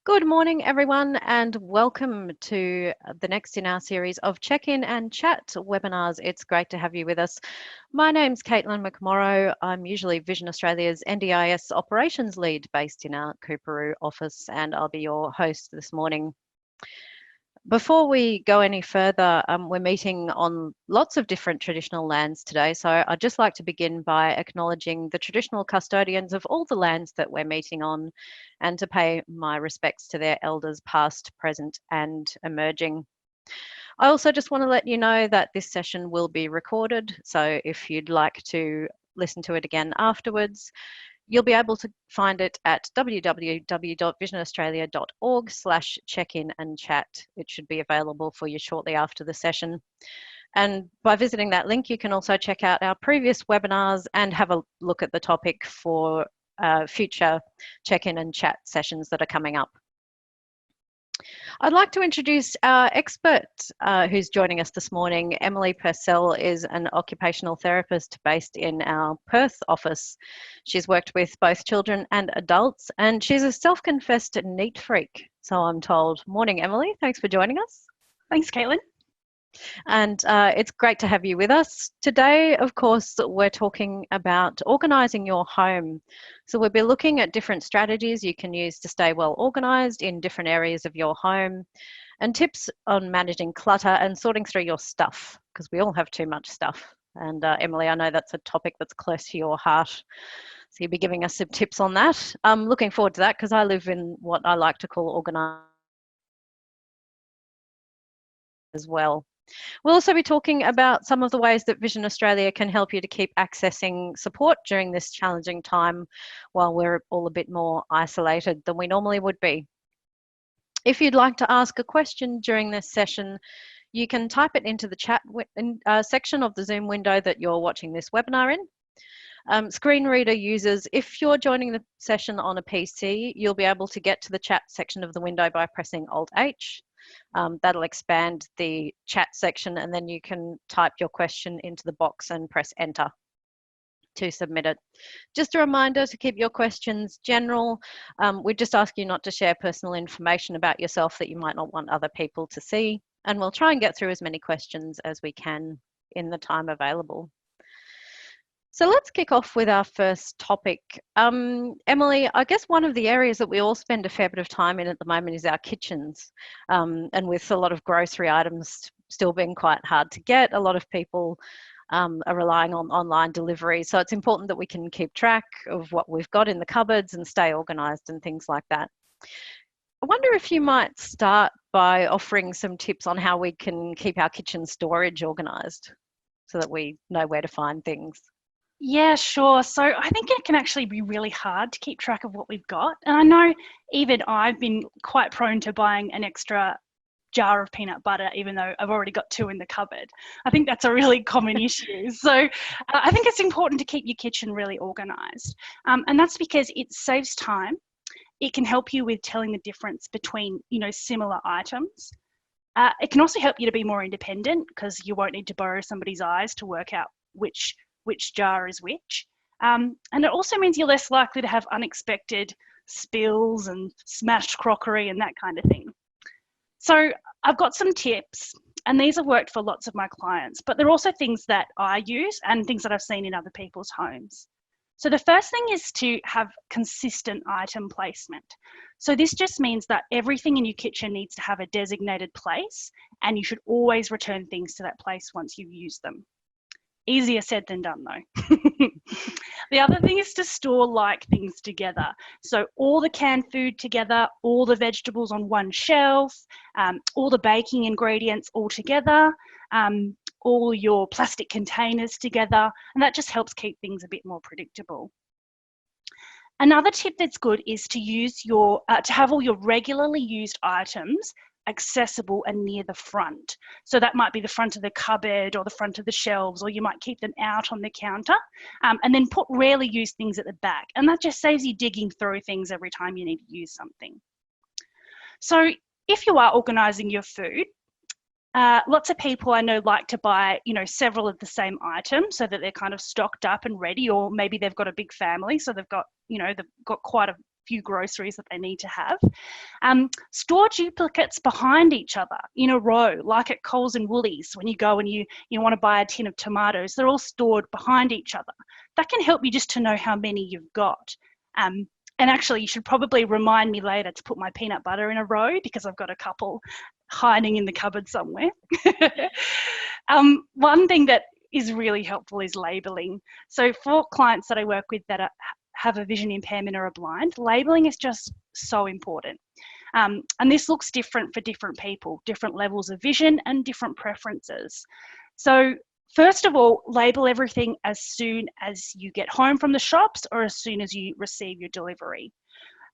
Good morning, everyone, and welcome to the next in our series of Check-In and Chat webinars. It's great to have you with us. My name's Caitlin McMorrow. I'm usually Vision Australia's NDIS operations lead based in our Coorparoo office, and I'll be your host this morning. Before we go any further, we're meeting on lots of different traditional lands today, so I'd just like to begin by acknowledging the traditional custodians of all the lands that we're meeting on and to pay my respects to their elders past, present and emerging. I also just want to let you know that this session will be recorded, so if you'd like to listen to it again afterwards, you'll be able to find it at www.visionaustralia.org/check-in and chat. It should be available for you shortly after the session. And by visiting that link, you can also check out our previous webinars and have a look at the topic for future check-in and chat sessions that are coming up. I'd like to introduce our expert who's joining us this morning. Emily Purcell is an occupational therapist based in our Perth office. She's worked with both children and adults, and she's a self-confessed neat freak, so I'm told. Morning, Emily. Thanks for joining us. Thanks, Caitlin. And it's great to have you with us. Today, of course, we're talking about organising your home. So we'll be looking at different strategies you can use to stay well organised in different areas of your home and tips on managing clutter and sorting through your stuff, because we all have too much stuff. And Emily, I know that's a topic that's close to your heart. So you'll be giving us some tips on that. I'm looking forward to that because I live in what I like to call organised as well. We'll also be talking about some of the ways that Vision Australia can help you to keep accessing support during this challenging time while we're all a bit more isolated than we normally would be. If you'd like to ask a question during this session, you can type it into the chat section of the Zoom window that you're watching this webinar in. Screen reader users, if you're joining the session on a PC, you'll be able to get to the chat section of the window by pressing Alt-H. That'll expand the chat section, and then you can type your question into the box and press enter to submit it. Just a reminder to keep your questions general. We just ask you not to share personal information about yourself that you might not want other people to see, and we'll try and get through as many questions as we can in the time available. So let's kick off with our first topic. Emily, I guess one of the areas that we all spend a fair bit of time in at the moment is our kitchens. And with a lot of grocery items still being quite hard to get, a lot of people are relying on online delivery. So it's important that we can keep track of what we've got in the cupboards and stay organised and things like that. I wonder if you might start by offering some tips on how we can keep our kitchen storage organised so that we know where to find things. Yeah, sure. So I think it can actually be really hard to keep track of what we've got. And I know even I've been quite prone to buying an extra jar of peanut butter, even though I've already got 2 in the cupboard. I think that's a really common issue. So I think it's important to keep your kitchen really organised. And that's because it saves time. It can help you with telling the difference between, similar items. It can also help you to be more independent because you won't need to borrow somebody's eyes to work out which jar is which. And it also means you're less likely to have unexpected spills and smashed crockery and that kind of thing. So I've got some tips, and these have worked for lots of my clients, but they're also things that I use and things that I've seen in other people's homes. So the first thing is to have consistent item placement. So this just means that everything in your kitchen needs to have a designated place, and you should always return things to that place once you've used them. Easier said than done though. The other thing is to store like things together. So all the canned food together, all the vegetables on one shelf, all the baking ingredients all together, all your plastic containers together, and that just helps keep things a bit more predictable. Another tip that's good is to use to have all your regularly used items accessible and near the front. So that might be the front of the cupboard or the front of the shelves, or you might keep them out on the counter, and then put rarely used things at the back. And that just saves you digging through things every time you need to use something. So if you are organising your food, lots of people I know like to buy, several of the same items so that they're kind of stocked up and ready, or maybe they've got a big family, so they've got quite a few groceries that they need to have. Store duplicates behind each other in a row, like at Coles and Woolies. When you go and you want to buy a tin of tomatoes, they're all stored behind each other. That can help you just to know how many you've got. And actually, you should probably remind me later to put my peanut butter in a row, because I've got a couple hiding in the cupboard somewhere. One thing that is really helpful is labelling. So for clients that I work with that have a vision impairment or are blind, labelling is just so important. And this looks different for different people, different levels of vision and different preferences. So first of all, label everything as soon as you get home from the shops or as soon as you receive your delivery.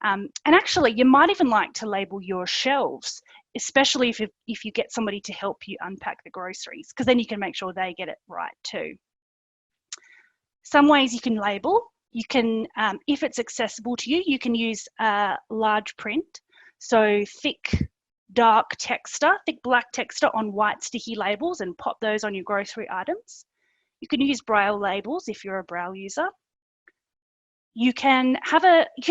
And actually, you might even like to label your shelves, especially if you get somebody to help you unpack the groceries, because then you can make sure they get it right too. Some ways you can label, you can, if it's accessible to you, you can use large print. So thick, dark texture, thick black texture on white sticky labels and pop those on your grocery items. You can use braille labels if you're a braille user. You can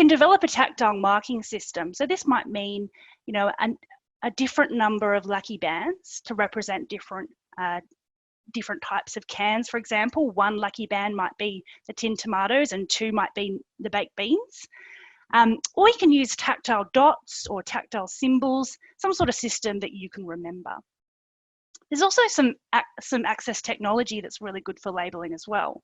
develop a tactile marking system. So this might mean, a different number of lucky bands to represent different types of cans. For example, one lucky band might be the tinned tomatoes and two might be the baked beans. Or you can use tactile dots or tactile symbols, some sort of system that you can remember. There's also some access technology that's really good for labeling as well.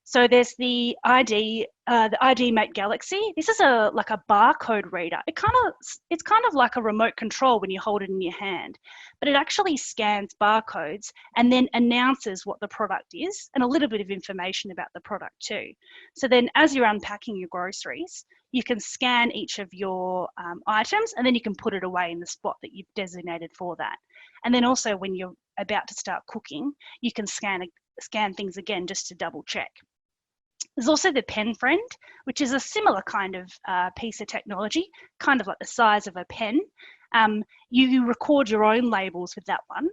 So there's the ID Mate Galaxy. This is like a barcode reader. It's kind of like a remote control when you hold it in your hand, but it actually scans barcodes and then announces what the product is and a little bit of information about the product too. So then as you're unpacking your groceries, you can scan each of your items and then you can put it away in the spot that you've designated for that. And then also when you're about to start cooking, you can scan things again just to double check. There's also the pen friend, which is a similar kind of piece of technology, kind of like the size of a pen. You record your own labels with that one.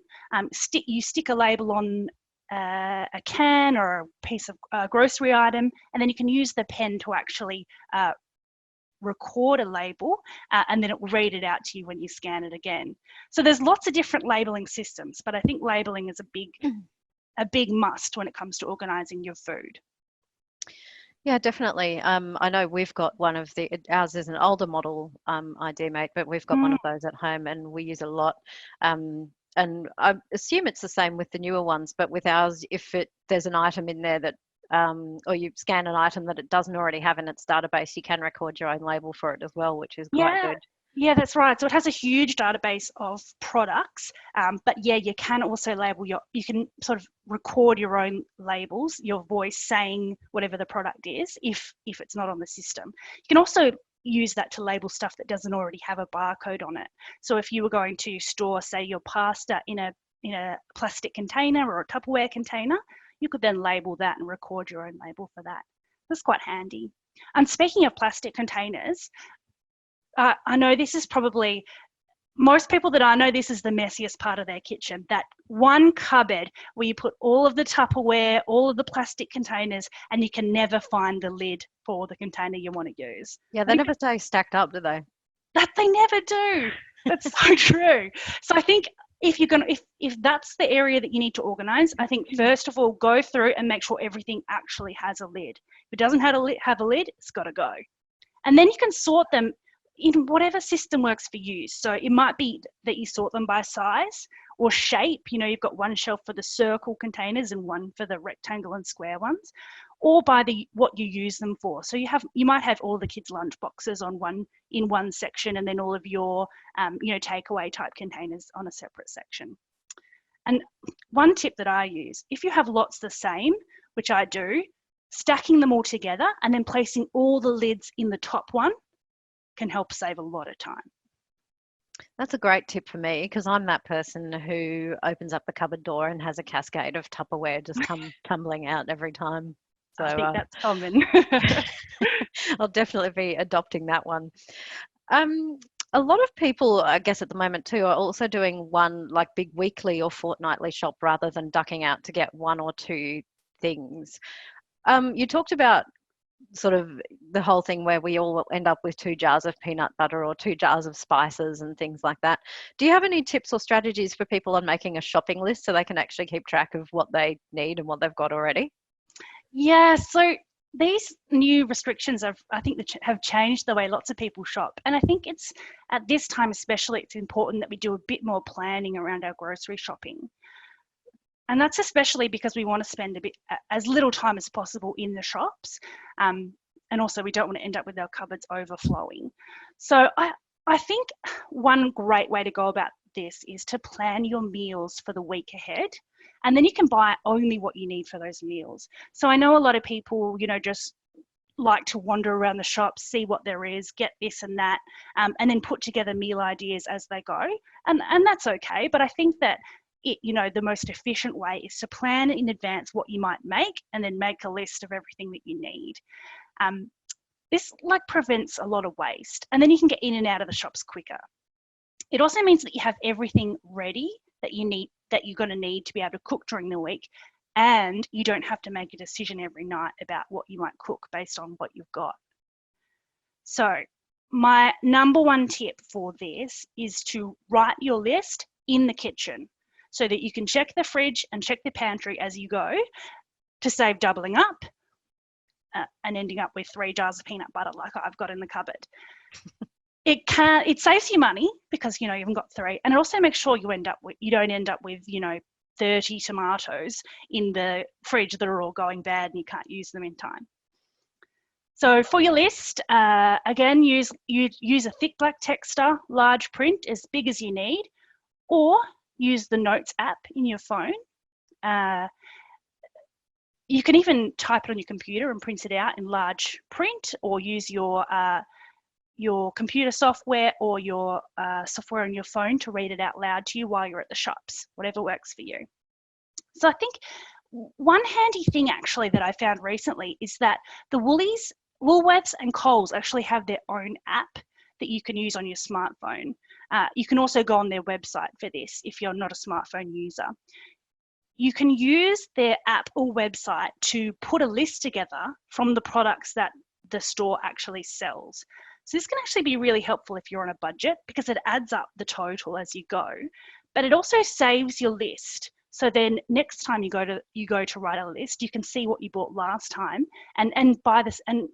You stick a label on a can or a piece of grocery item, and then you can use the pen to actually record a label, and then it will read it out to you when you scan it again. So there's lots of different labeling systems, but I think labeling is a big must when it comes to organising your food. Yeah, definitely. I know we've got ours is an older model ID Mate, but we've got one of those at home and we use a lot. And I assume it's the same with the newer ones, but with ours, if there's an item in there that, or you scan an item that it doesn't already have in its database, you can record your own label for it as well, which is quite good. Yeah, that's right. So it has a huge database of products, but yeah, you can also label you can sort of record your own labels, your voice saying whatever the product is, if it's not on the system. You can also use that to label stuff that doesn't already have a barcode on it. So if you were going to store, say, your pasta in a plastic container or a Tupperware container, you could then label that and record your own label for that. That's quite handy. And speaking of plastic containers, I know this is probably, most people that I know, this is the messiest part of their kitchen, that one cupboard where you put all of the Tupperware, all of the plastic containers, and you can never find the lid for the container you want to use. Yeah, they never stay stacked up, do they? That they never do. That's so true. So I think if that's the area that you need to organise, I think first of all, go through and make sure everything actually has a lid. If it doesn't have a lid, it's got to go. And then you can sort them in whatever system works for you. So it might be that you sort them by size or shape. You've got one shelf for the circle containers and one for the rectangle and square ones, or by what you use them for. So you might have all the kids' lunch boxes in one section, and then all of your takeaway type containers on a separate section. And one tip that I use, if you have lots the same, which I do, stacking them all together and then placing all the lids in the top one can help save a lot of time. That's a great tip for me, because I'm that person who opens up the cupboard door and has a cascade of Tupperware just tumbling out every time. So I think that's common. I'll definitely be adopting that one. A lot of people, I guess at the moment too, are also doing one like big weekly or fortnightly shop rather than ducking out to get one or two things. You talked about sort of the whole thing where we all end up with 2 jars of peanut butter or 2 jars of spices and things like that. Do you have any tips or strategies for people on making a shopping list so they can actually keep track of what they need and what they've got already? Yeah, so these new restrictions I think have changed the way lots of people shop. And I think it's at this time especially, it's important that we do a bit more planning around our grocery shopping. And that's especially because we want to spend as little time as possible in the shops. And also we don't want to end up with our cupboards overflowing. So I think one great way to go about this is to plan your meals for the week ahead. And then you can buy only what you need for those meals. So I know a lot of people, just like to wander around the shops, see what there is, get this and that, and then put together meal ideas as they go. And that's okay. But I think that the most efficient way is to plan in advance what you might make and then make a list of everything that you need. This prevents a lot of waste, and then you can get in and out of the shops quicker. It also means that you have everything ready that you're going to need to be able to cook during the week, and you don't have to make a decision every night about what you might cook based on what you've got. So my number one tip for this is to write your list in the kitchen so that you can check the fridge and check the pantry as you go to save doubling up and ending up with 3 jars of peanut butter like I've got in the cupboard. It saves you money because you haven't got 3, and it also makes sure you don't end up with 30 tomatoes in the fridge that are all going bad and you can't use them in time. So for your list, again, use a thick black texter, large print, as big as you need, or use the Notes app in your phone. You can even type it on your computer and print it out in large print, or use your computer software or your software on your phone to read it out loud to you while you're at the shops, whatever works for you. So I think one handy thing actually that I found recently is that the Woolies, Woolworths and Coles actually have their own app that you can use on your smartphone. You can also go on their website for this if you're not a smartphone user. You can use their app or website to put a list together from the products that the store actually sells. So this can actually be really helpful if you're on a budget because it adds up the total as you go, but it also saves your list. So then next time you go to write a list, you can see what you bought last time and buy this and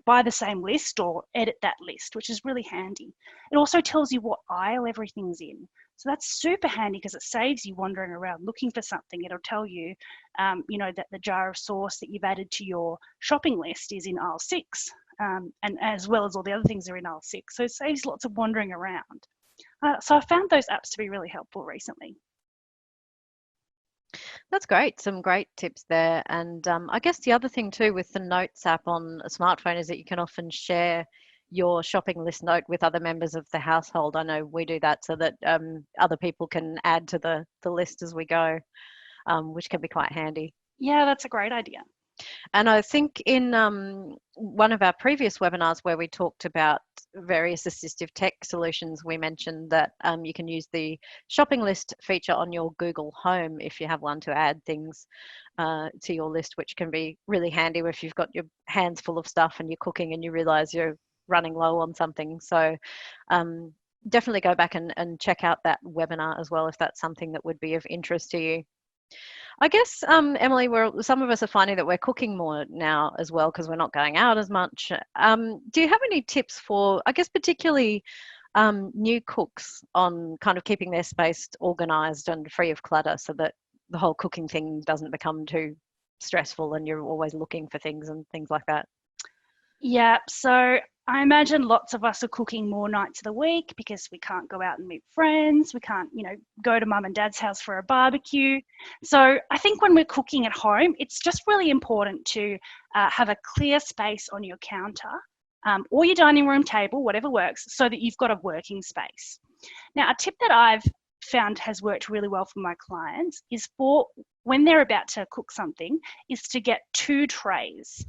buy the same list or edit that list, which is really handy. It also tells you what aisle everything's in. So that's super handy because it saves you wandering around looking for something. It'll tell you, that the jar of sauce that you've added to your shopping list is in aisle 6, and as well as all the other things are in aisle 6. So it saves lots of wandering around. So I found those apps to be really helpful recently. That's great. Some great tips there. And I guess the other thing too with the Notes app on a smartphone is that you can often share your shopping list note with other members of the household. I know we do that so that other people can add to the list as we go, which can be quite handy. Yeah, that's a great idea. And I think in one of our previous webinars where we talked about various assistive tech solutions, we mentioned that you can use the shopping list feature on your Google Home if you have one to add things to your list, which can be really handy if you've got your hands full of stuff and you're cooking and you realize you're running low on something. So definitely go back and check out that webinar as well if that's something that would be of interest to you. I guess, Emily, some of us are finding that we're cooking more now as well because we're not going out as much. Do you have any tips for, I guess, particularly new cooks on kind of keeping their space organised and free of clutter so that the whole cooking thing doesn't become too stressful and you're always looking for things and things like that? Yeah, so I imagine lots of us are cooking more nights of the week because we can't go out and meet friends. We can't, go to mum and dad's house for a barbecue. So I think when we're cooking at home, it's just really important to have a clear space on your counter or your dining room table, whatever works, so that you've got a working space. Now, a tip that I've found has worked really well for my clients is for when they're about to cook something is to get 2 trays.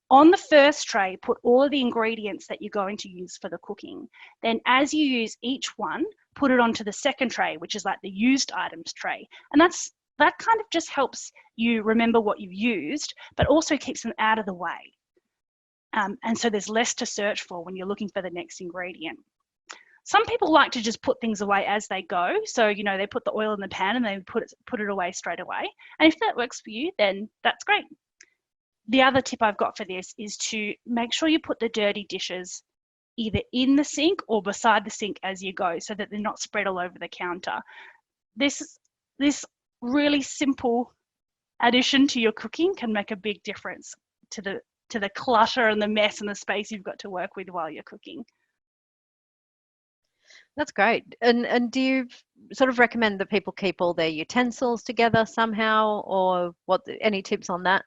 On the first tray, put all of the ingredients that you're going to use for the cooking. Then as you use each one, put it onto the second tray, which is like the used items tray. And that kind of just helps you remember what you've used, but also keeps them out of the way. And so there's less to search for when you're looking for the next ingredient. Some people like to just put things away as they go. So, they put the oil in the pan and they put it away straight away. And if that works for you, then that's great. The other tip I've got for this is to make sure you put the dirty dishes either in the sink or beside the sink as you go, so that they're not spread all over the counter. This really simple addition to your cooking can make a big difference to the clutter and the mess and the space you've got to work with while you're cooking. That's great. And do you sort of recommend that people keep all their utensils together somehow, or any tips on that?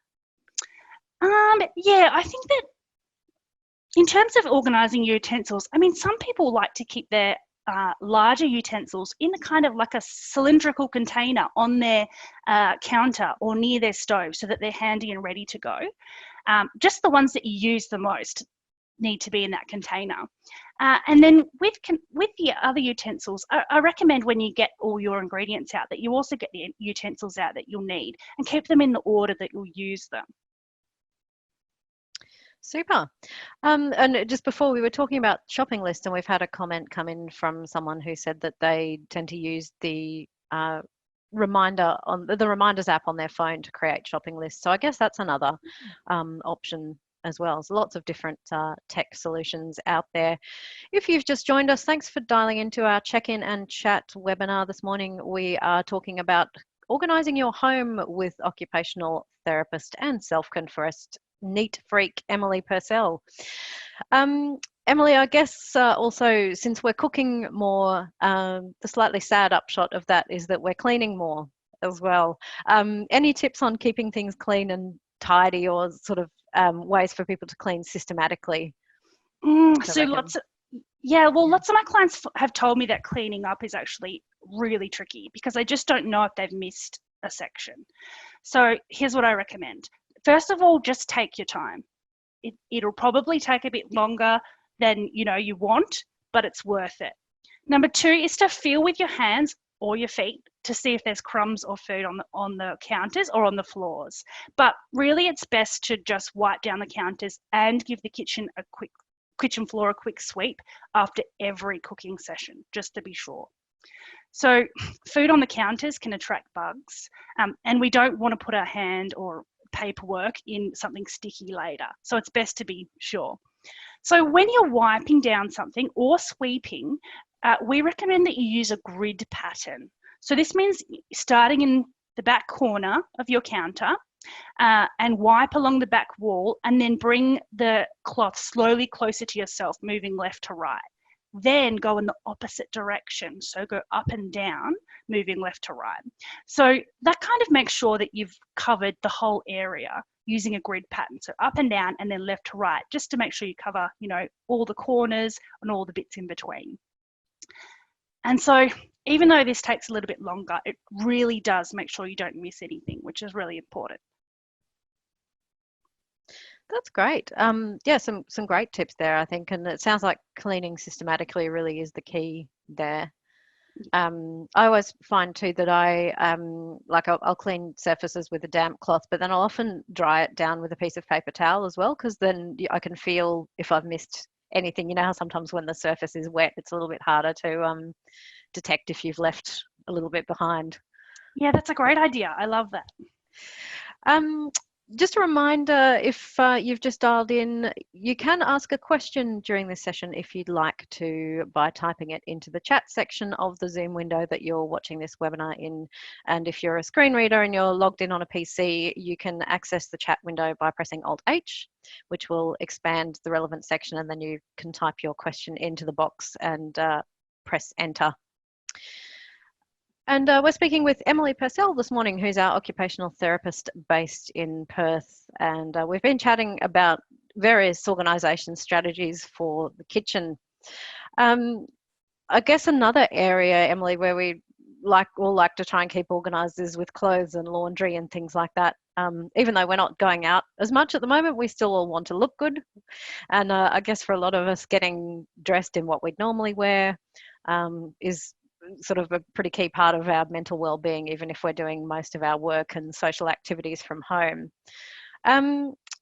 Yeah, I think that in terms of organising utensils, some people like to keep their larger utensils in kind of like a cylindrical container on their counter or near their stove, so that they're handy and ready to go. Just the ones that you use the most need to be in that container. And then with the other utensils, I recommend when you get all your ingredients out that you also get the utensils out that you'll need and keep them in the order that you'll use them. Super. And just before, we were talking about shopping lists, and we've had a comment come in from someone who said that they tend to use the reminders app on their phone to create shopping lists. So I guess that's another option as well. There's lots of different tech solutions out there. If you've just joined us, thanks for dialing into our check-in and chat webinar this morning. We are talking about organising your home with occupational therapist and self-confessed neat freak Emily Purcell. Emily, I guess also, since we're cooking more, the slightly sad upshot of that is that we're cleaning more as well. Any tips on keeping things clean and tidy, or sort of ways for people to clean systematically? So lots of my clients have told me that cleaning up is actually really tricky because they just don't know if they've missed a section. So here's what I recommend. First of all, just take your time. It'll probably take a bit longer than you want, but it's worth it. Number 2 is to feel with your hands or your feet to see if there's crumbs or food on the counters or on the floors. But really, it's best to just wipe down the counters and give the kitchen floor a quick sweep after every cooking session, just to be sure. So food on the counters can attract bugs, and we don't want to put our hand or paperwork in something sticky later. So it's best to be sure. So when you're wiping down something or sweeping, we recommend that you use a grid pattern. So this means starting in the back corner of your counter and wipe along the back wall, and then bring the cloth slowly closer to yourself, moving left to right. Then go in the opposite direction. So go up and down, moving left to right. So that kind of makes sure that you've covered the whole area using a grid pattern. So up and down and then left to right, just to make sure you cover, all the corners and all the bits in between. And so even though this takes a little bit longer, it really does make sure you don't miss anything, which is really important. That's great. Yeah, some great tips there, I think, and it sounds like cleaning systematically really is the key there. I always find too that I'll clean surfaces with a damp cloth, but then I'll often dry it down with a piece of paper towel as well, because then I can feel if I've missed anything. You know how sometimes when the surface is wet, it's a little bit harder to detect if you've left a little bit behind. Yeah, that's a great idea. I love that. Just a reminder, if you've just dialed in, you can ask a question during this session if you'd like to, by typing it into the chat section of the Zoom window that you're watching this webinar in. And if you're a screen reader and you're logged in on a PC, you can access the chat window by pressing Alt-H, which will expand the relevant section, and then you can type your question into the box and press Enter. And we're speaking with Emily Purcell this morning, who's our occupational therapist based in Perth. And we've been chatting about various organisation strategies for the kitchen. I guess another area, Emily, where we all like to try and keep organised is with clothes and laundry and things like that. Even though we're not going out as much at the moment, we still all want to look good. And I guess for a lot of us, getting dressed in what we'd normally wear is sort of a pretty key part of our mental well-being, even if we're doing most of our work and social activities from home.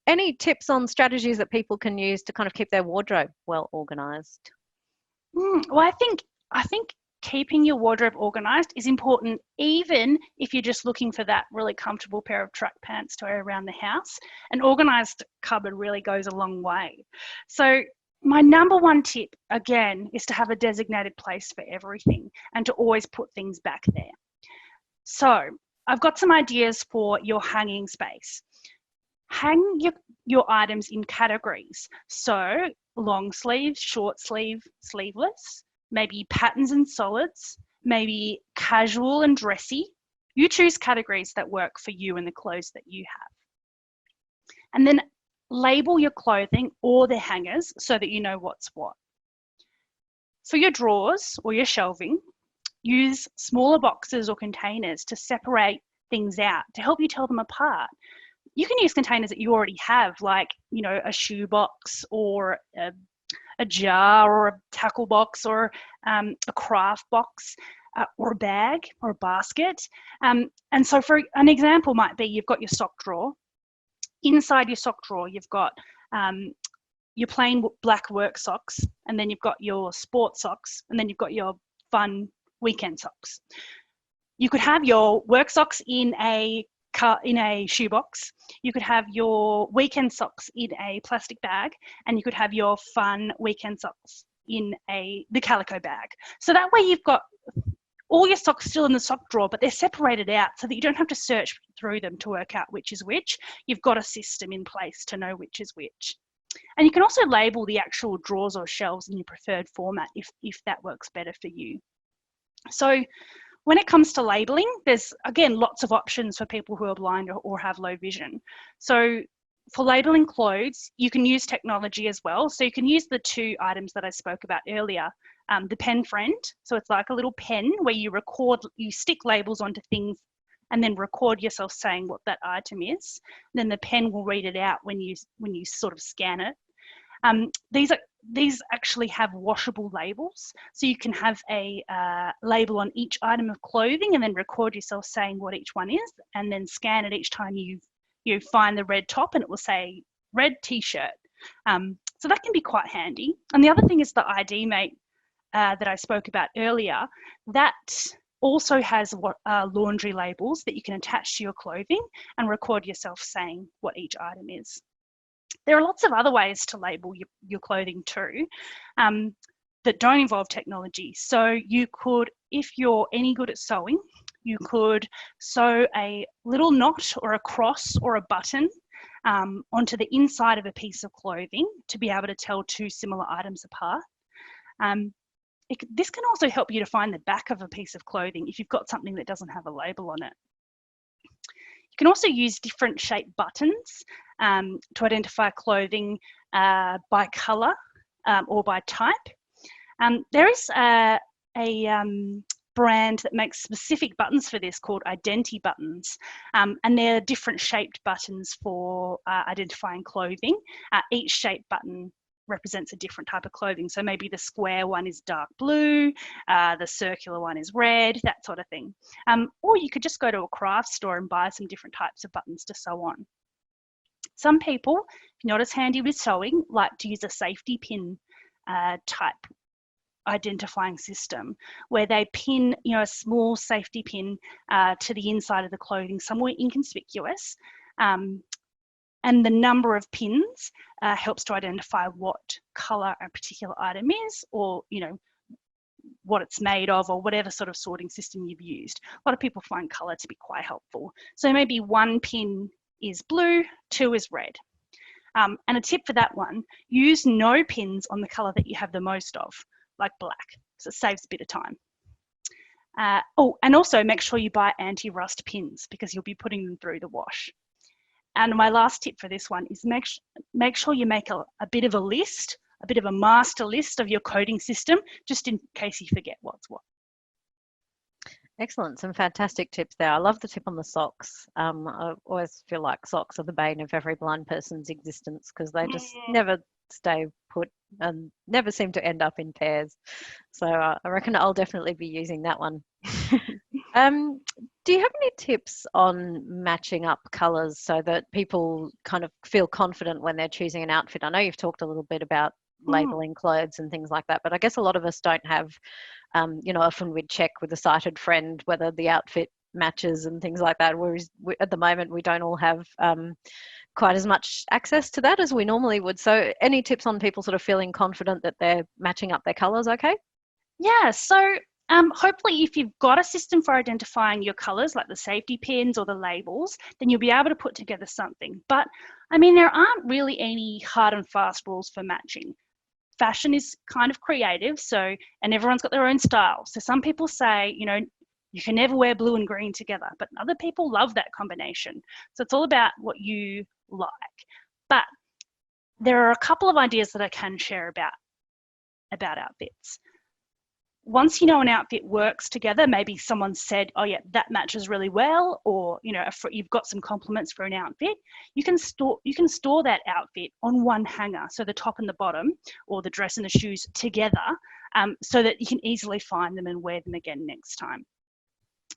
any tips on strategies that people can use to kind of keep their wardrobe well organised? Well, I think keeping your wardrobe organised is important, even if you're just looking for that really comfortable pair of track pants to wear around the house. An organised cupboard really goes a long way. So my number one tip, again, is to have a designated place for everything and to always put things back there. So I've got some ideas for your hanging space. Hang your items in categories. So long sleeve, short sleeve, sleeveless, maybe patterns and solids, maybe casual and dressy. You choose categories that work for you and the clothes that you have. And then label your clothing or the hangers so that you know what's what. For your drawers or your shelving, use smaller boxes or containers to separate things out to help you tell them apart. You can use containers that you already have, like, a shoe box or a jar or a tackle box or a craft box or a bag or a basket. And so for an example might be you've got your sock drawer. Inside your sock drawer, you've got your plain black work socks, and then you've got your sport socks, and then you've got your fun weekend socks. You could have your work socks in a shoebox. You could have your weekend socks in a plastic bag, and you could have your fun weekend socks in the calico bag. So that way you've got all your socks still in the sock drawer, but they're separated out so that you don't have to search through them to work out which is which. You've got a system in place to know which is which. And you can also label the actual drawers or shelves in your preferred format if that works better for you. So when it comes to labeling, there's, again, lots of options for people who are blind or have low vision. So for labeling clothes, you can use technology as well. So you can use the two items that I spoke about earlier, the pen friend. So it's like a little pen where you stick labels onto things and then record yourself saying what that item is. Then the pen will read it out when you sort of scan it. These actually have washable labels, so you can have a label on each item of clothing and then record yourself saying what each one is, and then scan it each time you find the red top, and it will say red t-shirt. So that can be quite handy. And the other thing is the ID Mate that I spoke about earlier. That also has laundry labels that you can attach to your clothing and record yourself saying what each item is. There are lots of other ways to label your clothing too that don't involve technology. So you could, if you're any good at sewing, you could sew a little knot or a cross or a button onto the inside of a piece of clothing to be able to tell two similar items apart. This can also help you to find the back of a piece of clothing if you've got something that doesn't have a label on it. You can also use different shaped buttons to identify clothing by colour or by type. There is a brand that makes specific buttons for this called Identi buttons, and they're different shaped buttons for identifying clothing. Each shaped button represents a different type of clothing. So maybe the square one is dark blue, the circular one is red, that sort of thing. Or you could just go to a craft store and buy some different types of buttons to sew on. Some people, not as handy with sewing, like to use a safety pin type identifying system where they pin, a small safety pin to the inside of the clothing somewhere inconspicuous. And the number of pins helps to identify what colour a particular item is, or, what it's made of, or whatever sort of sorting system you've used. A lot of people find colour to be quite helpful. So maybe one pin is blue, two is red. And a tip for that one, use no pins on the colour that you have the most of, like black, so it saves a bit of time. And also make sure you buy anti-rust pins because you'll be putting them through the wash. And my last tip for this one is make sure you make a bit of a list, a bit of a master list of your coding system, just in case you forget what's what. Excellent, some fantastic tips there. I love the tip on the socks. I always feel like socks are the bane of every blind person's existence because they just never stay put and never seem to end up in pairs. So I reckon I'll definitely be using that one. Um, do you have any tips on matching up colours so that people kind of feel confident when they're choosing an outfit? I know you've talked a little bit about Mm. labeling clothes and things like that, but I guess a lot of us don't have, often we'd check with a sighted friend whether the outfit matches and things like that. Whereas at the moment, we don't all have quite as much access to that as we normally would. So, any tips on people sort of feeling confident that they're matching up their colours okay? Yeah, so hopefully if you've got a system for identifying your colours, like the safety pins or the labels, then you'll be able to put together something. But I mean, there aren't really any hard and fast rules for matching. Fashion is kind of creative, so, and everyone's got their own style. So some people say, you can never wear blue and green together, but other people love that combination. So it's all about what you like. But there are a couple of ideas that I can share about outfits. Once you know an outfit works together, maybe someone said, oh yeah, that matches really well, or you've got some compliments for an outfit, you can store that outfit on one hanger, so the top and the bottom, or the dress and the shoes together, so that you can easily find them and wear them again next time.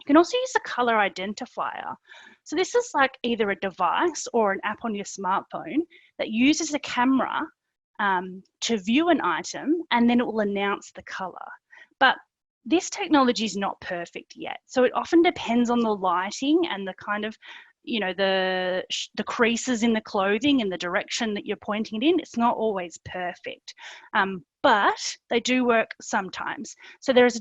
You can also use a color identifier. So this is like either a device or an app on your smartphone that uses a camera to view an item, and then it will announce the color. But this technology is not perfect yet. So it often depends on the lighting and the kind of, the creases in the clothing and the direction that you're pointing it in. It's not always perfect, but they do work sometimes. So there is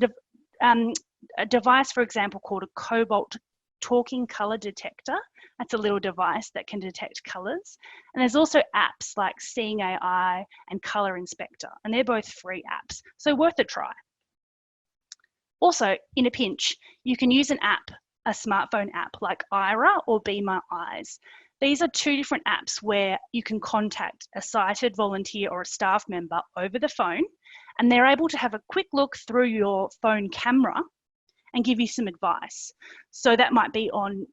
a device, for example, called a cobalt talking color detector. That's a little device that can detect colors. And there's also apps like Seeing AI and Color Inspector, and they're both free apps, so worth a try. Also, in a pinch, you can use an app, a smartphone app like Ira or Be My Eyes. These are two different apps where you can contact a sighted volunteer or a staff member over the phone, and they're able to have a quick look through your phone camera and give you some advice. So that might be on,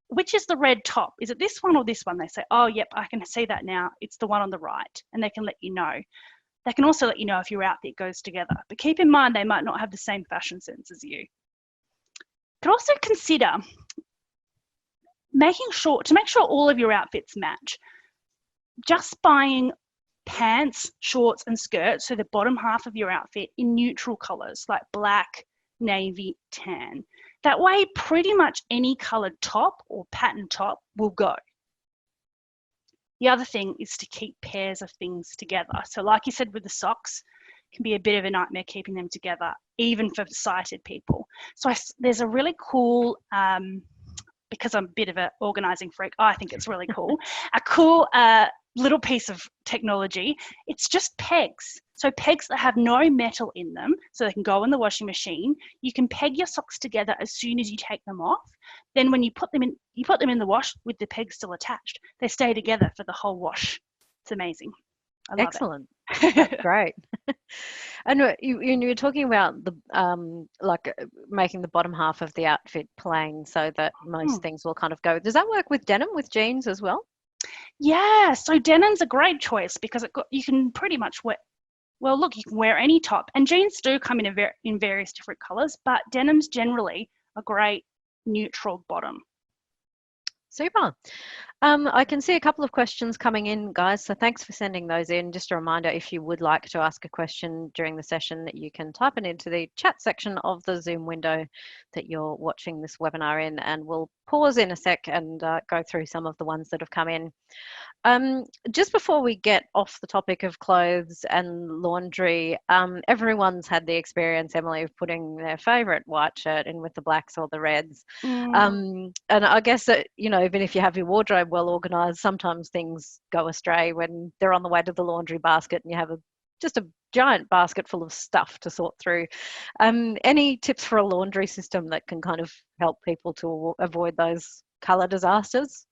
which is the red top? Is it this one or this one? They say, oh, yep, I can see that now. It's the one on the right. And they can let you know. They can also let you know if your outfit goes together. But keep in mind, they might not have the same fashion sense as you. You could also consider make sure all of your outfits match. Just buying pants, shorts, and skirts, so the bottom half of your outfit, in neutral colours like black, navy, tan. That way, pretty much any coloured top or pattern top will go. The other thing is to keep pairs of things together. So like you said with the socks, it can be a bit of a nightmare keeping them together, even for sighted people. So there's a really cool, because I'm a bit of an organising freak, I think it's really cool, a cool little piece of technology. It's just pegs. So pegs that have no metal in them, so they can go in the washing machine. You can peg your socks together as soon as you take them off. Then when you put them in the wash with the pegs still attached, they stay together for the whole wash. It's amazing. I love Excellent. it. That's great. And you were talking about the making the bottom half of the outfit plain so that most things will kind of go. Does that work with denim, with jeans as well? Yeah, so denim's a great choice because you can pretty much wear. Well, look, you can wear any top, and jeans do come in various different colours, but denim's generally a great neutral bottom. Super. I can see a couple of questions coming in, guys, so thanks for sending those in. Just a reminder, if you would like to ask a question during the session, you can type it into the chat section of the Zoom window that you're watching this webinar in, and we'll pause in a sec and go through some of the ones that have come in. Just before we get off the topic of clothes and laundry, everyone's had the experience, Emily, of putting their favourite white shirt in with the blacks or the reds. And I guess that, even if you have your wardrobe well organised, sometimes things go astray when they're on the way to the laundry basket and you have just a giant basket full of stuff to sort through. Any tips for a laundry system that can kind of help people to avoid those colour disasters?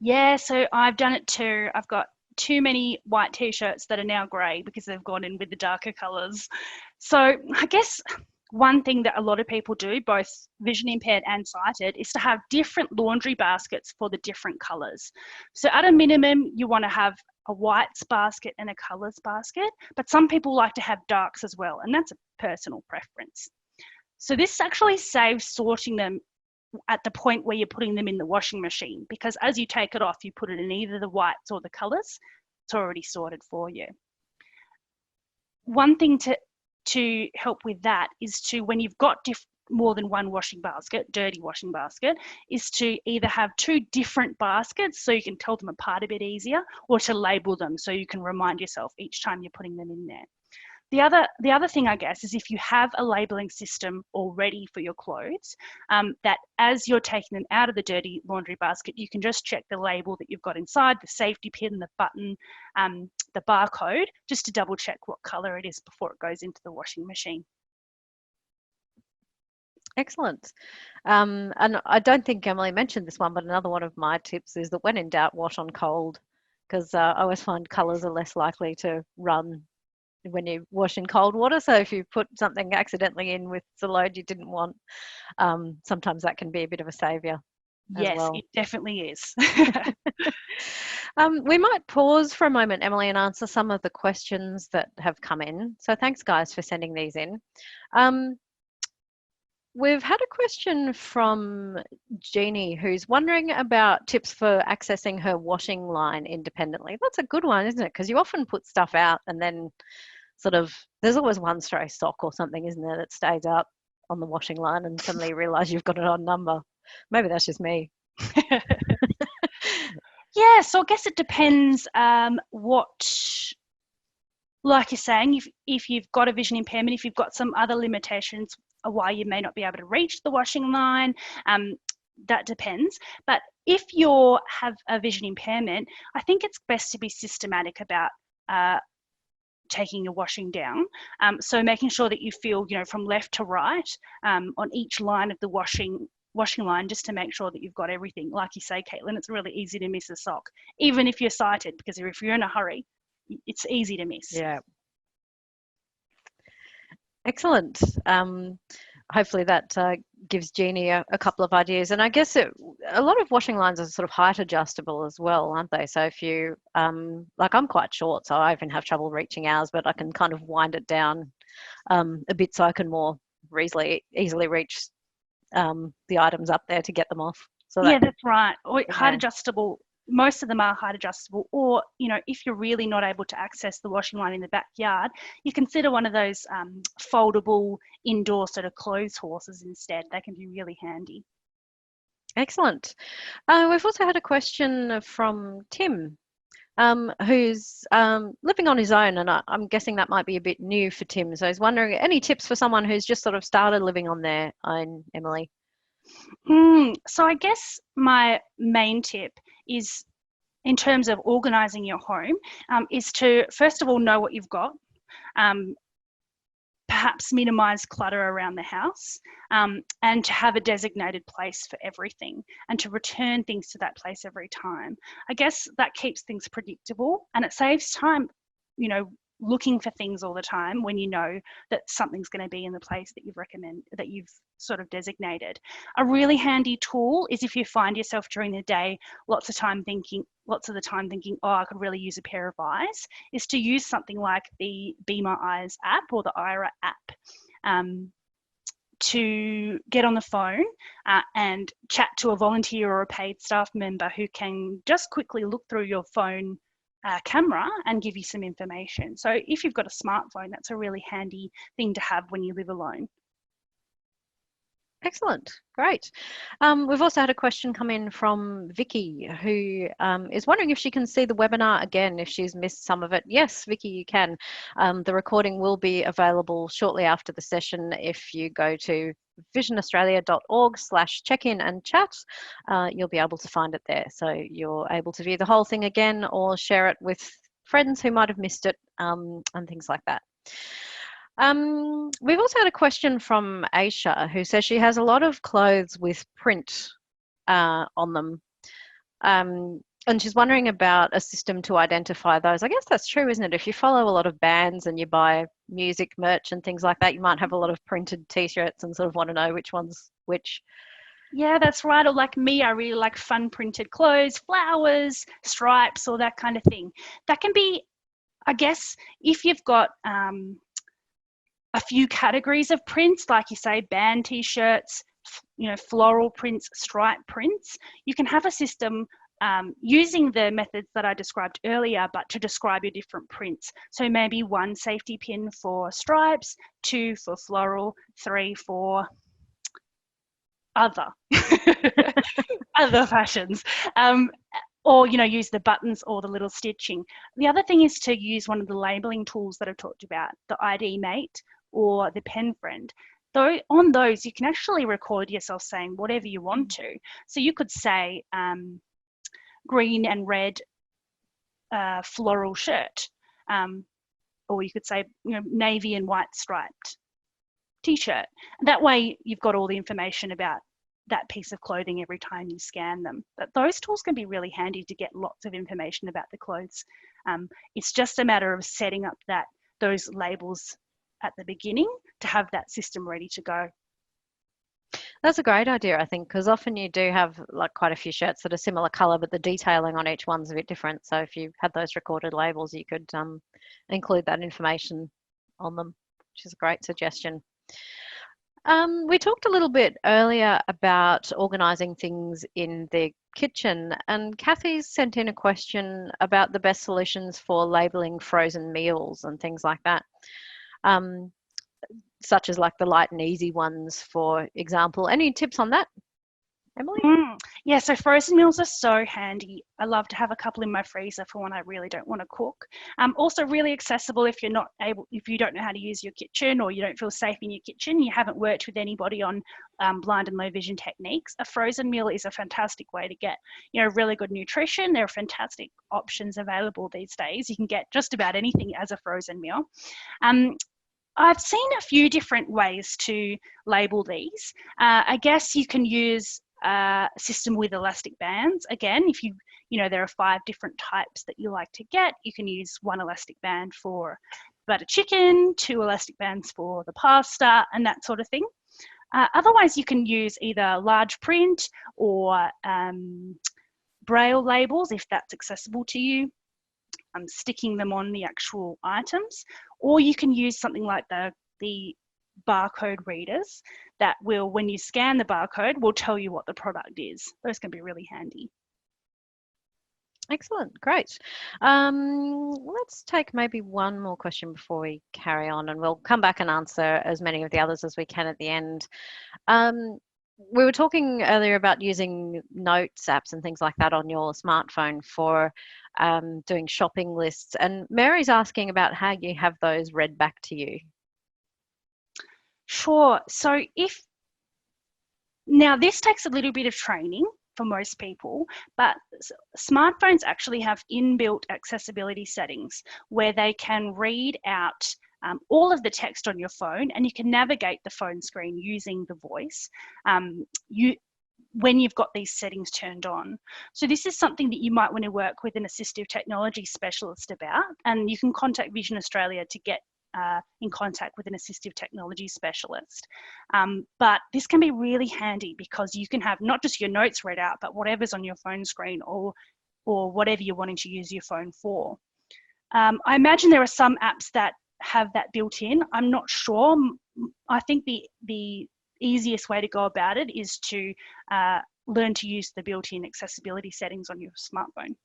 Yeah, so I've done it too. I've got too many white t-shirts that are now grey because they've gone in with the darker colours. So I guess one thing that a lot of people do, both vision impaired and sighted, is to have different laundry baskets for the different colours. So at a minimum, you want to have a whites basket and a colours basket, but some people like to have darks as well, and that's a personal preference. So this actually saves sorting them at the point where you're putting them in the washing machine, because as you take it off, you put it in either the whites or the colours. It's already sorted for you. One thing to help with that is to, when you've got more than one washing basket, dirty washing basket, is to either have two different baskets so you can tell them apart a bit easier, or to label them so you can remind yourself each time you're putting them in there. The other thing, I guess, is if you have a labeling system already for your clothes, that as you're taking them out of the dirty laundry basket, you can just check the label that you've got inside, the safety pin, the button, the barcode, just to double check what colour it is before it goes into the washing machine. Excellent. And I don't think Emily mentioned this one, but another one of my tips is that when in doubt, wash on cold, because I always find colours are less likely to run when you wash in cold water. So if you put something accidentally in with the load you didn't want, sometimes that can be a bit of a saviour. Yes, well. It definitely is. We might pause for a moment, Emily, and answer some of the questions that have come in. So thanks, guys, for sending these in. We've had a question from Jeannie, who's wondering about tips for accessing her washing line independently. That's a good one, isn't it? Because you often put stuff out and then sort of, there's always one stray sock or something, isn't there, that stays out on the washing line, and suddenly you realise you've got an odd number. Maybe that's just me. Yeah, so I guess it depends what, like you're saying, if you've got a vision impairment, if you've got some other limitations why you may not be able to reach the washing line, that depends. But if you have a vision impairment, I think it's best to be systematic about taking your washing down. So making sure that you feel, from left to right on each line of the washing line, just to make sure that you've got everything. Like you say, Caitlin, it's really easy to miss a sock, even if you're sighted, because if you're in a hurry, it's easy to miss. Yeah. Excellent. Hopefully that gives Jeannie a couple of ideas. And I guess a lot of washing lines are sort of height adjustable as well, aren't they? So if you, like I'm quite short, so I even have trouble reaching ours, but I can kind of wind it down a bit so I can more easily reach the items up there to get them off. So yeah, that's right. Height Yeah. adjustable. Most of them are height adjustable, or if you're really not able to access the washing line in the backyard, you consider one of those foldable indoor sort of clothes horses instead. They can be really handy. Excellent. We've also had a question from Tim, who's living on his own, and I'm guessing that might be a bit new for Tim. So he's wondering, any tips for someone who's just sort of started living on their own, Emily? So I guess my main tip is, in terms of organising your home, is to first of all know what you've got. Perhaps minimise clutter around the house, and to have a designated place for everything, and to return things to that place every time. I guess that keeps things predictable, and it saves time, looking for things all the time when you know that something's going to be in the place that you've sort of designated. A really handy tool is, if you find yourself during the day lots of the time thinking, oh, I could really use a pair of eyes, is to use something like the Be My Eyes app or the Ira app, to get on the phone and chat to a volunteer or a paid staff member who can just quickly look through your phone camera and give you some information. So if you've got a smartphone, that's a really handy thing to have when you live alone. Excellent, great. We've also had a question come in from Vicky, who is wondering if she can see the webinar again if she's missed some of it. Yes, Vicky, you can. The recording will be available shortly after the session. If you go to visionaustralia.org/check-in and chat, you'll be able to find it there. So you're able to view the whole thing again or share it with friends who might have missed it, and things like that. We've also had a question from Aisha, who says she has a lot of clothes with print on them. And she's wondering about a system to identify those. I guess that's true, isn't it? If you follow a lot of bands and you buy music merch and things like that, you might have a lot of printed t-shirts and sort of want to know which one's which. Yeah, that's right. Or like me, I really like fun printed clothes, flowers, stripes, all that kind of thing. That can be, I guess, if you've got a few categories of prints, like you say, band t-shirts, floral prints, stripe prints. You can have a system using the methods that I described earlier, but to describe your different prints. So maybe 1 safety pin for stripes, 2 for floral, 3 for other other fashions. Or use the buttons or the little stitching. The other thing is to use one of the labeling tools that I've talked about, the ID Mate or the Pen Friend. Though on those, you can actually record yourself saying whatever you want to. So you could say green and red floral shirt, or you could say navy and white striped t-shirt. That way you've got all the information about that piece of clothing every time you scan them. But those tools can be really handy to get lots of information about the clothes. It's just a matter of setting up those labels at the beginning to have that system ready to go. That's a great idea, I think, because often you do have like quite a few shirts that are similar colour, but the detailing on each one's a bit different. So if you had those recorded labels, you could include that information on them, which is a great suggestion. We talked a little bit earlier about organising things in the kitchen, and Kathy's sent in a question about the best solutions for labelling frozen meals and things like that, such as like the light and easy ones, for example. Any tips on that, Emily? Yeah, so frozen meals are so handy. I love to have a couple in my freezer for when I really don't want to cook. Also really accessible if if you don't know how to use your kitchen, or you don't feel safe in your kitchen, you haven't worked with anybody on blind and low vision techniques. A frozen meal is a fantastic way to get really good nutrition. There are fantastic options available these days. You can get just about anything as a frozen meal. I've seen a few different ways to label these. I guess you can use a system with elastic bands. Again, if there are 5 different types that you like to get, you can use 1 elastic band for butter chicken, 2 elastic bands for the pasta, and that sort of thing. Otherwise, you can use either large print or braille labels if that's accessible to you. Sticking them on the actual items, or you can use something like the barcode readers that will, when you scan the barcode, will tell you what the product is. Those can be really handy. Excellent, great. Let's take maybe one more question before we carry on, and we'll come back and answer as many of the others as we can at the end. We were talking earlier about using notes apps and things like that on your smartphone for doing shopping lists, and Mary's asking about how you have those read back to you. Sure. So now this takes a little bit of training for most people, but smartphones actually have inbuilt accessibility settings where they can read out all of the text on your phone, and you can navigate the phone screen using the voice when you've got these settings turned on. So this is something that you might want to work with an assistive technology specialist about, and you can contact Vision Australia to get in contact with an assistive technology specialist. But this can be really handy because you can have not just your notes read out, but whatever's on your phone screen or whatever you're wanting to use your phone for. I imagine there are some apps that have that built in. I'm not sure. I think the easiest way to go about it is to learn to use the built-in accessibility settings on your smartphone.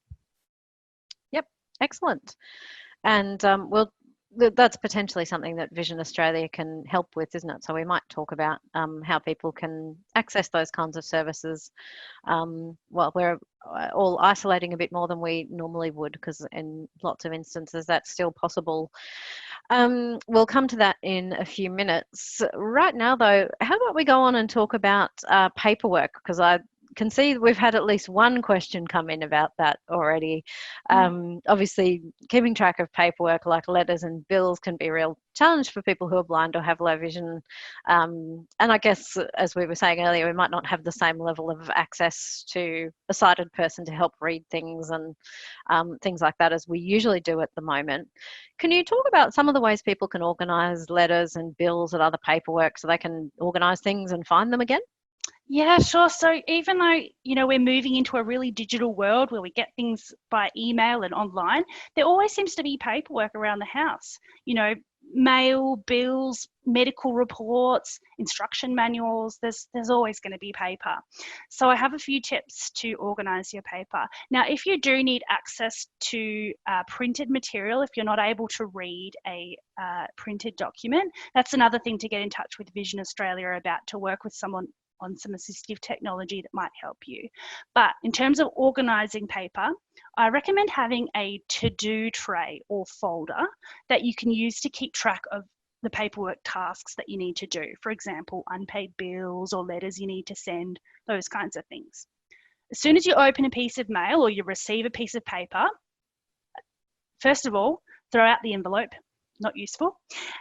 Yep, excellent. And that's potentially something that Vision Australia can help with, isn't it? So we might talk about how people can access those kinds of services. Well, we're all isolating a bit more than we normally would, because in lots of instances that's still possible. We'll come to that in a few minutes. Right now, though, how about we go on and talk about paperwork, because I can see we've had at least one question come in about that already. Obviously, keeping track of paperwork like letters and bills can be a real challenge for people who are blind or have low vision. And I guess, as we were saying earlier, we might not have the same level of access to a sighted person to help read things and things like that as we usually do at the moment. Can you talk about some of the ways people can organise letters and bills and other paperwork so they can organise things and find them again? Yeah, sure. So even though, we're moving into a really digital world where we get things by email and online, there always seems to be paperwork around the house. mail, bills, medical reports, instruction manuals. There's always going to be paper. So I have a few tips to organise your paper. Now, if you do need access to printed material, if you're not able to read a printed document, that's another thing to get in touch with Vision Australia about, to work with someone on some assistive technology that might help you. But in terms of organising paper, I recommend having a to-do tray or folder that you can use to keep track of the paperwork tasks that you need to do. For example, unpaid bills or letters you need to send, those kinds of things. As soon as you open a piece of mail or you receive a piece of paper, first of all, throw out the envelope, not useful,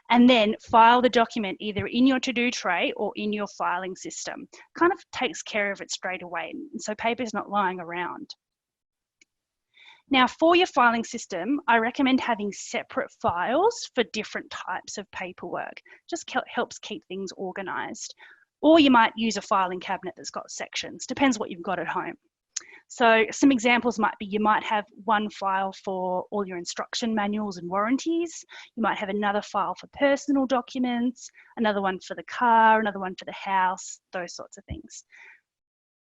and then file the document either in your to-do tray or in your filing system. Kind of takes care of it straight away, and so paper's not lying around. Now, for your filing system, I recommend having separate files for different types of paperwork. Just helps keep things organised. Or you might use a filing cabinet that's got sections, depends what you've got at home. So some examples might be, you might have one file for all your instruction manuals and warranties. You might have another file for personal documents, another one for the car, another one for the house, those sorts of things.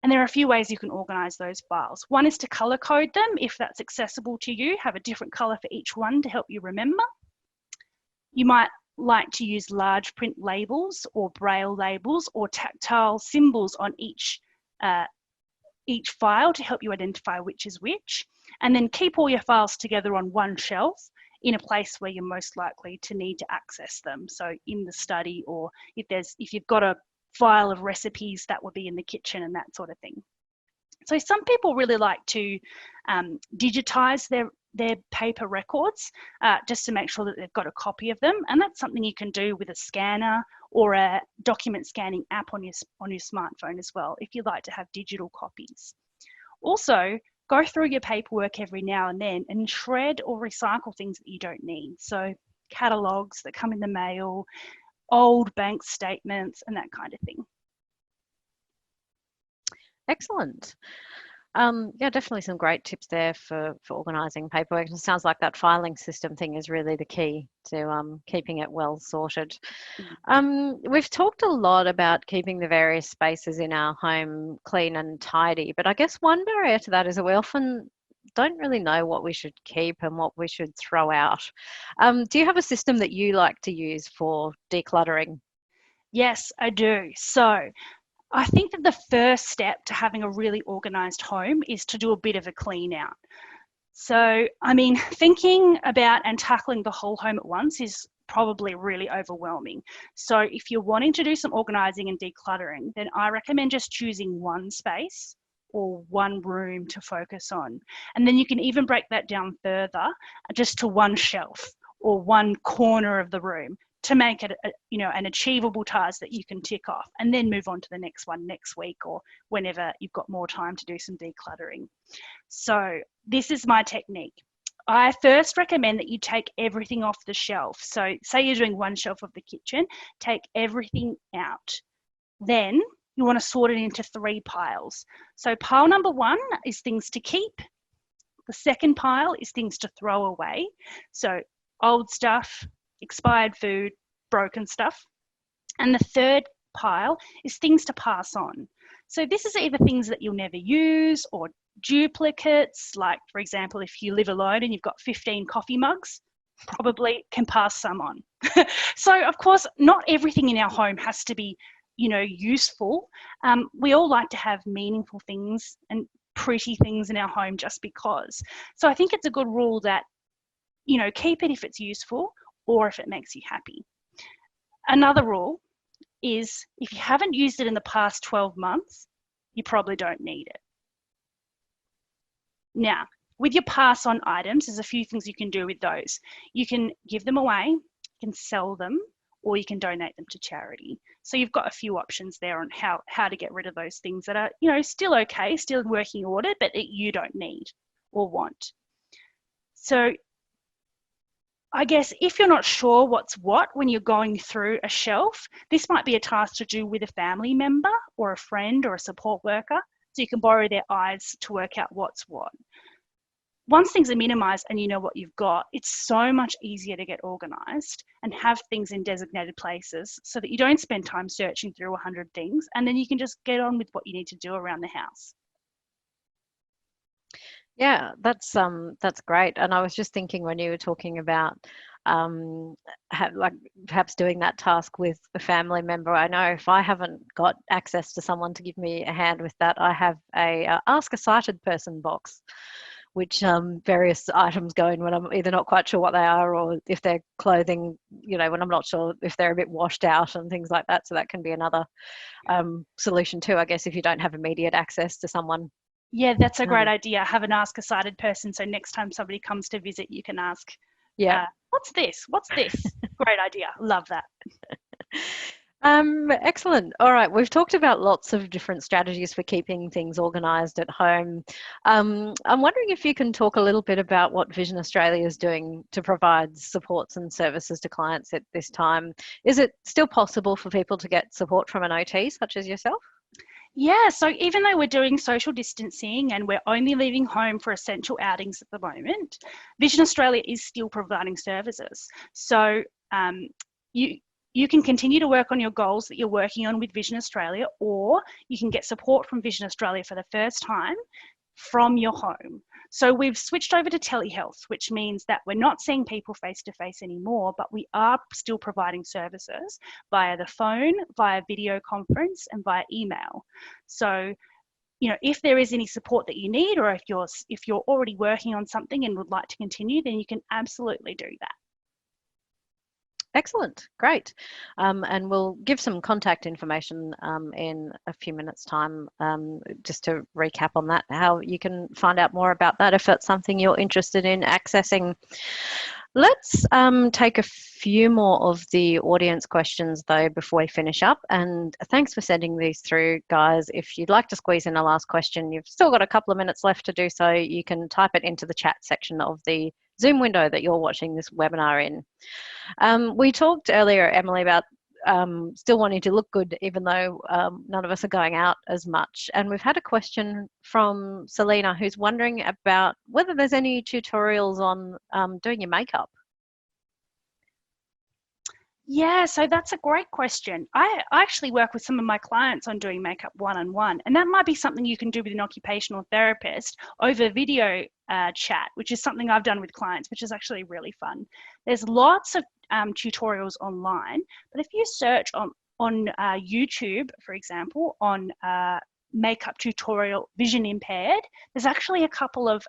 And there are a few ways you can organise those files. One is to colour code them if that's accessible to you, have a different colour for each one to help you remember. You might like to use large print labels or braille labels or tactile symbols on each file to help you identify which is which, and then keep all your files together on one shelf in a place where you're most likely to need to access them. So in the study, or if you've got a file of recipes, that would be in the kitchen and that sort of thing. So some people really like to digitize their paper records just to make sure that they've got a copy of them, and that's something you can do with a scanner or a document scanning app on your smartphone as well, if you'd like to have digital copies. Also, go through your paperwork every now and then and shred or recycle things that you don't need. So catalogues that come in the mail, old bank statements, and that kind of thing. Excellent. Yeah, definitely some great tips there for organising paperwork. It sounds like that filing system thing is really the key to keeping it well sorted. We've talked a lot about keeping the various spaces in our home clean and tidy, but I guess one barrier to that is that we often don't really know what we should keep and what we should throw out. Do you have a system that you like to use for decluttering? Yes, I do. So I think that the first step to having a really organised home is to do a bit of a clean out. So, I mean, thinking about and tackling the whole home at once is probably really overwhelming. So if you're wanting to do some organising and decluttering, then I recommend just choosing one space or one room to focus on. And then you can even break that down further just to one shelf or one corner of the room to make it an achievable task that you can tick off, and then move on to the next one next week or whenever you've got more time to do some decluttering. So this is my technique. I first recommend that you take everything off the shelf. So say you're doing one shelf of the kitchen, take everything out. Then you want to sort it into 3 piles. So pile number 1 is things to keep. The second pile is things to throw away. So old stuff, expired food, broken stuff. And the third pile is things to pass on. So this is either things that you'll never use or duplicates, like for example, if you live alone and you've got 15 coffee mugs, probably can pass some on. So of course, not everything in our home has to be, useful. We all like to have meaningful things and pretty things in our home just because. So I think it's a good rule that, keep it if it's useful or if it makes you happy. Another rule is if you haven't used it in the past 12 months, you probably don't need it. Now, with your pass on items, there's a few things you can do with those. You can give them away, you can sell them, or you can donate them to charity. So you've got a few options there on how to get rid of those things that are, still okay, still in working order, but that you don't need or want. So I guess if you're not sure what's what when you're going through a shelf, this might be a task to do with a family member or a friend or a support worker, so you can borrow their eyes to work out what's what. once things are minimized and you know what you've got, it's so much easier to get organized and have things in designated places so that you don't spend time searching through 100 things, and then you can just get on with what you need to do around the house. Yeah, that's great. And I was just thinking when you were talking about like perhaps doing that task with a family member. I know if I haven't got access to someone to give me a hand with that, I have a ask a sighted person box, which various items go in when I'm either not quite sure what they are, or if they're clothing, you know, when I'm not sure if they're a bit washed out and things like that. So that can be another solution too, I guess, if you don't have immediate access to someone. Yeah, that's a great Um, idea. Have an ask a sighted person. So next time somebody comes to visit, you can ask, yeah. what's this? What's this? Great idea. Love that. Excellent. All right, we've talked about lots of different strategies for keeping things organised at home. I'm wondering if you can talk a little bit about what Vision Australia is doing to provide supports and services to clients at this time. Is it still possible for people to get support from an OT such as yourself? Yeah, so even though we're doing social distancing and we're only leaving home for essential outings at the moment, Vision Australia is still providing services. So you you can continue to work on your goals that you're working on with Vision Australia, or you can get support from Vision Australia for the first time from your home. So we've switched over to telehealth, which means that we're not seeing people face to face anymore, but we are still providing services via the phone, via video conference, and via email. So, you know, if there is any support that you need, or if you're already working on something and would like to continue, then you can absolutely do that. Excellent, great. And we'll give some contact information in a few minutes' time, just to recap on that, how you can find out more about that if that's something you're interested in accessing. Let's take a few more of the audience questions though before we finish up. And thanks for sending these through, guys. If you'd like to squeeze in a last question, you've still got a couple of minutes left to do so. You can type it into the chat section of the Zoom window that you're watching this webinar in. We talked earlier, Emily, about still wanting to look good even though none of us are going out as much. And we've had a question from Selena who's wondering about whether there's any tutorials on doing your makeup. Yeah, so that's a great question. I actually work with some of my clients on doing makeup one-on-one, and that might be something you can do with an occupational therapist over video chat, which is something I've done with clients, which is actually really fun. There's lots of tutorials online, but if you search on YouTube, for example, on makeup tutorial vision impaired, there's actually a couple of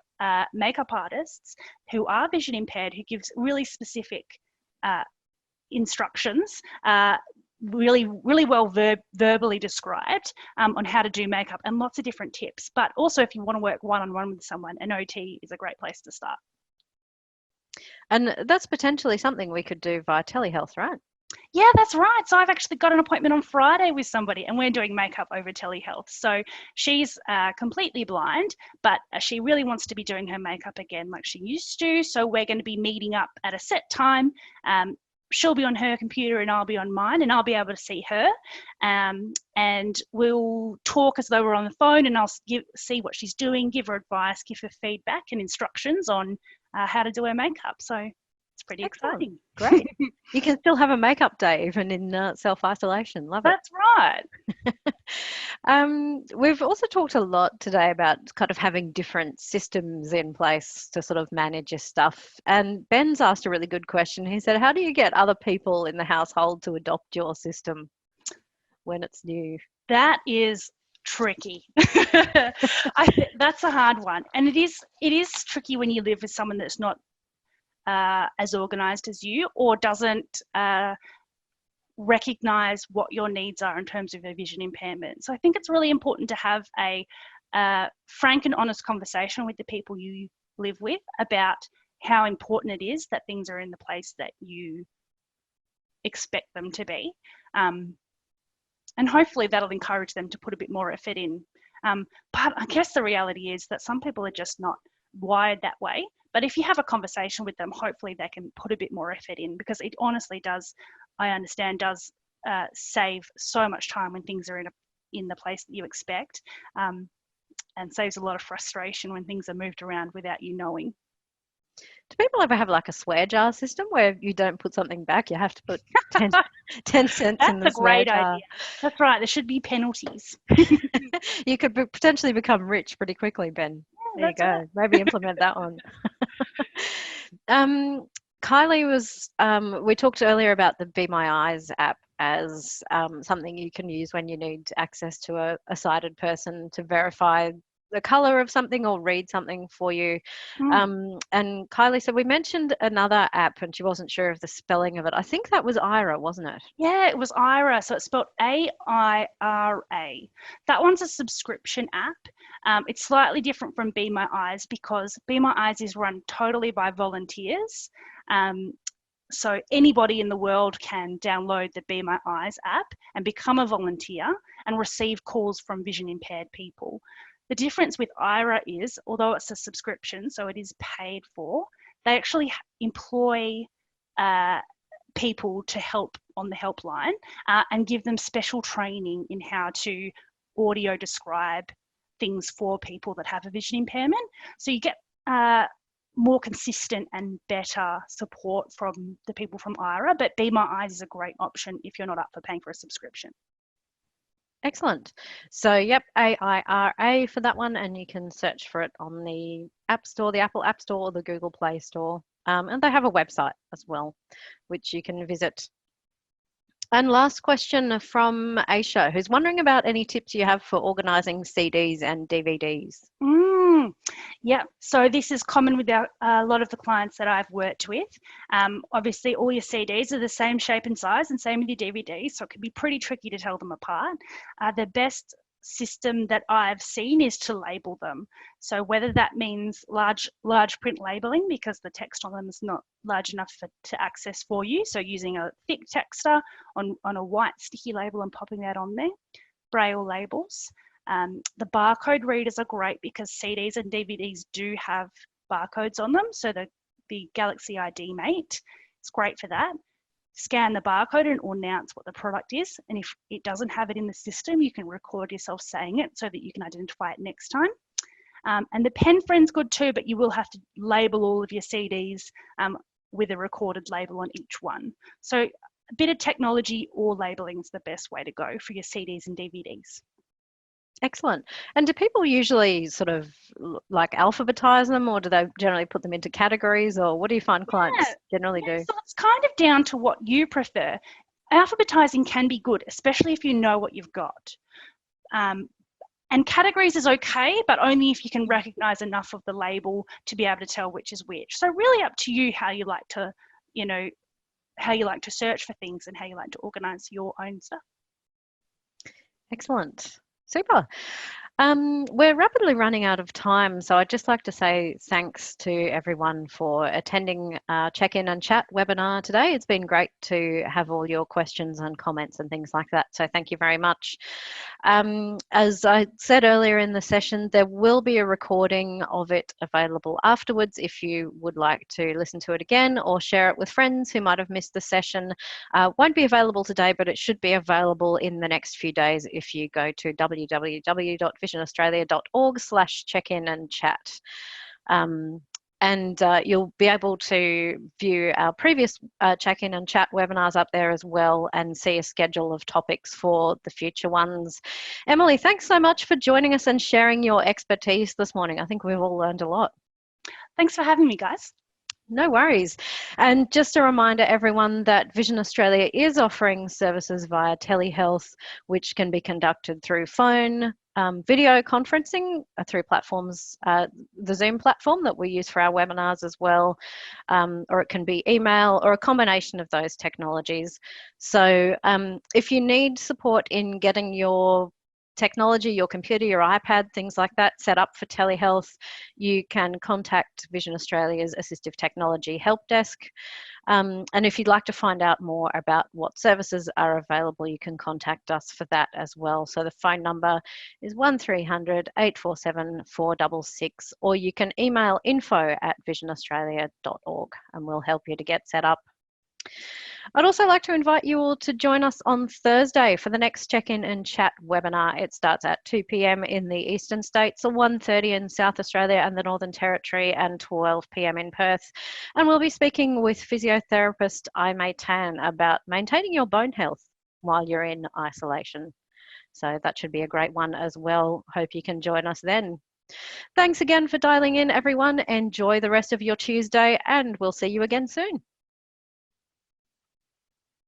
makeup artists who are vision impaired who gives really specific instructions, really well verbally described on how to do makeup, and lots of different tips. But also if you want to work one-on-one with someone, an OT is a great place to start. And that's potentially something we could do via telehealth, right? Yeah, that's right. So I've actually got an appointment on Friday with somebody, and we're doing makeup over telehealth. So she's completely blind, but she really wants to be doing her makeup again like she used to. So we're going to be meeting up at a set time. She'll be on her computer and I'll be on mine, and I'll be able to see her, and we'll talk as though we're on the phone, and I'll see what she's doing, give her advice, give her feedback and instructions on how to do her makeup. So it's pretty exciting. Great. You can still have a makeup day even in self-isolation. Love it. That's right. We've also talked a lot today about kind of having different systems in place to sort of manage your stuff. And Ben's asked a really good question. He said, how do you get other people in the household to adopt your system when it's new? That is tricky. That's a hard one. And it is tricky when you live with someone that's not as organised as you, or doesn't recognise what your needs are in terms of their vision impairment. So I think it's really important to have a frank and honest conversation with the people you live with about how important it is that things are in the place that you expect them to be. And hopefully that'll encourage them to put a bit more effort in. But I guess the reality is that some people are just not wired that way. But if you have a conversation with them, hopefully they can put a bit more effort in, because it honestly does, I understand, does save so much time when things are in the place that you expect. and saves a lot of frustration when things are moved around without you knowing. Do people ever have like a swear jar system where you don't put something back, you have to put 10 cents in That's the a swear great jar? idea. That's right. There should be penalties. You could potentially become rich pretty quickly, Ben. Yeah, There you that's right. go. Maybe implement that one. Kylie was, we talked earlier about the Be My Eyes app as something you can use when you need access to a sighted person to verify the color of something or read something for you. And Kylie said we mentioned another app and she wasn't sure of the spelling of it. I think that was Ira, wasn't it? Yeah, it was Aira. So it's spelled AIRA. That one's a subscription app. It's slightly different from Be My Eyes because Be My Eyes is run totally by volunteers. So anybody in the world can download the Be My Eyes app and become a volunteer and receive calls from vision impaired people. The difference with Ira is, although it's a subscription, so it is paid for, they actually employ people to help on the helpline and give them special training in how to audio describe things for people that have a vision impairment. So you get more consistent and better support from the people from Ira, but Be My Eyes is a great option if you're not up for paying for a subscription. Excellent. So, yep, AIRA for that one, and you can search for it on the App Store, the Apple App Store, or the Google Play Store. And they have a website as well, which you can visit. And last question from Aisha, who's wondering about any tips you have for organising CDs and DVDs. Yeah, so this is common with a lot of the clients that I've worked with. Obviously, all your CDs are the same shape and size, and same with your DVDs, so it can be pretty tricky to tell them apart. The best system that I've seen is to label them. So whether that means large print labeling because the text on them is not large enough to access for you, so using a thick texter on a white sticky label and popping that on there, braille labels. The barcode readers are great because CDs and DVDs do have barcodes on them. So the Galaxy ID Mate is great for that. Scan the barcode and announce what the product is. And if it doesn't have it in the system, you can record yourself saying it so that you can identify it next time. And the pen friend's good too, but you will have to label all of your CDs with a recorded label on each one. So a bit of technology or labeling is the best way to go for your CDs and DVDs. Excellent. And do people usually sort of like alphabetize them, or do they generally put them into categories, or what do you find clients generally do? So it's kind of down to what you prefer. Alphabetizing can be good, especially if you know what you've got. And categories is okay, but only if you can recognize enough of the label to be able to tell which is which. So really up to you how you like to, how you like to search for things and how you like to organize your own stuff. Excellent. Super. We're rapidly running out of time, so I'd just like to say thanks to everyone for attending our check-in and chat webinar today. It's been great to have all your questions and comments and things like that, so thank you very much. As I said earlier in the session, there will be a recording of it available afterwards if you would like to listen to it again or share it with friends who might have missed the session. Won't be available today, but it should be available in the next few days if you go to www.visionaustralia.org/check-in and chat. And you'll be able to view our previous check-in and chat webinars up there as well and see a schedule of topics for the future ones. Emily, thanks so much for joining us and sharing your expertise this morning. I think we've all learned a lot. Thanks for having me, guys. No worries. And just a reminder, everyone, that Vision Australia is offering services via telehealth, which can be conducted through phone, video conferencing through platforms, the Zoom platform that we use for our webinars as well, or it can be email or a combination of those technologies. So if you need support in getting your technology, your computer, your iPad, things like that set up for telehealth, you can contact Vision Australia's Assistive Technology Help Desk. And if you'd like to find out more about what services are available, you can contact us for that as well. So the phone number is 1300 847 466, or you can email info@visionaustralia.org and we'll help you to get set up. I'd also like to invite you all to join us on Thursday for the next Check-in and Chat webinar. It starts at 2 p.m. in the Eastern States, so 1:30 in South Australia and the Northern Territory, and 12 p.m. in Perth. And we'll be speaking with physiotherapist Aimee Tan about maintaining your bone health while you're in isolation. So that should be a great one as well. Hope you can join us then. Thanks again for dialing in, everyone. Enjoy the rest of your Tuesday, and we'll see you again soon.